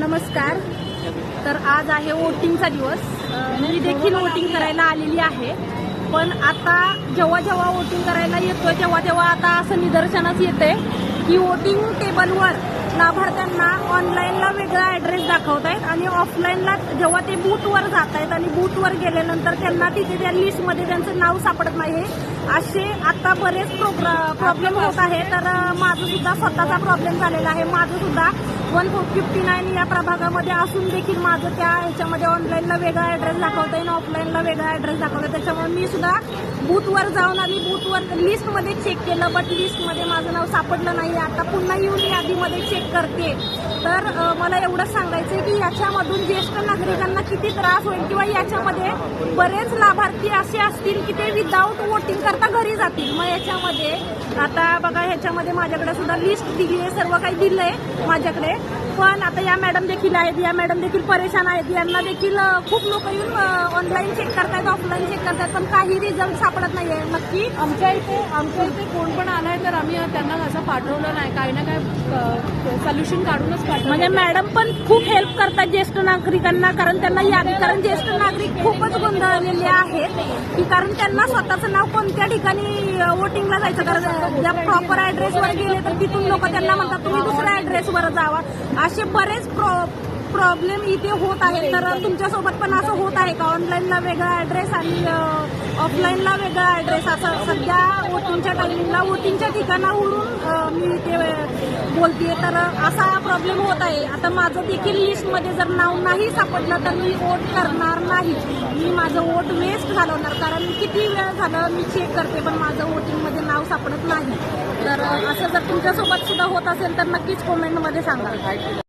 नमस्कार. तर आज आहे वोटिंगचा दिवस. मी देखील वोटिंग करायला आलेली आहे. पण आता जेव्हा जेव्हा वोटिंग करायला येतोय तेव्हा आता असं निदर्शनास येते की वोटिंग टेबलवर लाभार्थ्यांना ऑनलाईनला वेगळा ॲड्रेस दाखवत आहेत आणि ऑफलाईनला जेव्हा ते बूथवर जात आहेत आणि बूथवर गेल्यानंतर त्यांना तिथे त्या लिस्टमध्ये त्यांचं नाव सापडत नाही. असे आता बरेच प्रॉब्लेम होत आहे. तर माझं सुद्धा स्वतःचा प्रॉब्लेम झालेला आहे. माझं सुद्धा 159 या प्रभागामध्ये असून देखील माझं त्या ह्याच्यामध्ये ऑनलाईनला वेगळा ॲड्रेस दाखवत आहे आणि ऑफलाईनला वेगळा ॲड्रेस दाखवत आहे. त्याच्यामुळे मी सुद्धा बूथवर जाऊन आली, बूथवर लिस्टमध्ये चेक केलं, बट लिस्टमध्ये माझं नाव सापडलं नाही. आता पुन्हा येऊन यादीमध्ये चेक करते. तर मला एवढंच सांगायचं आहे की याच्यामधून ज्येष्ठ नागरिकांना किती त्रास होईल किंवा याच्यामध्ये बरेच लाभार्थी असे असतील की ते विदाऊट वोटिंग करता घरी जातील. मग याच्यामध्ये आता बघा, ह्याच्यामध्ये माझ्याकडे सुद्धा लिस्ट दिली आहे, सर्व काही दिलं आहे माझ्याकडे. पण आता या मॅडम देखील आहेत, या मॅडम देखील परेशान आहेत. यांना देखील खूप लोक येऊन ऑनलाईन चेक करतायत, ऑफलाईन चेक करतायत, पण काही रिझल्ट सापडत नाही आहे. नक्की आमच्या इथे कोण पण आलाय तर आम्ही त्यांना असं पाठवलं नाही, काही ना काही सोल्युशन काढूनच पाठवलं. म्हणजे मॅडम पण खूप हेल्प करतात ज्येष्ठ नागरिकांना, कारण त्यांना कारण ज्येष्ठ नागरिक खूपच गोंधळलेले आहेत की कारण त्यांना स्वतःचं नाव कोणत्या ठिकाणी वोटिंगला जायचं, कारण ज्या प्रॉपर ॲड्रेसवर गेले तर तिथून लोक त्यांना म्हणतात तुम्ही दुसऱ्या ॲड्रेसवर जावा. असे बरेच प्रॉब्लेम इथे होत आहेत. तर तुमच्यासोबत पण असं होत आहे का? ऑनलाईनला वेगळा ॲड्रेस आणि ऑफलाईनला वेगळा ॲड्रेस, असं सध्या वोटिंगच्या टायमिंगला वोटिंगच्या ठिकाणावरून मी ते बोलते. तर असा प्रॉब्लेम होत आहे. आता माझं देखील लिस्टमध्ये जर नाव नाही सापडलं तर मी वोट करणार नाही. मी माझं वोट वेस्ट घालवणार, कारण किती वेळ झालं मी चेक करते पण माझं वोटिंगमध्ये नाव सापडत नाही. तर असं जर तुमच्यासोबत सुद्धा होत असेल तर नक्कीच कमेंटमध्ये सांगा.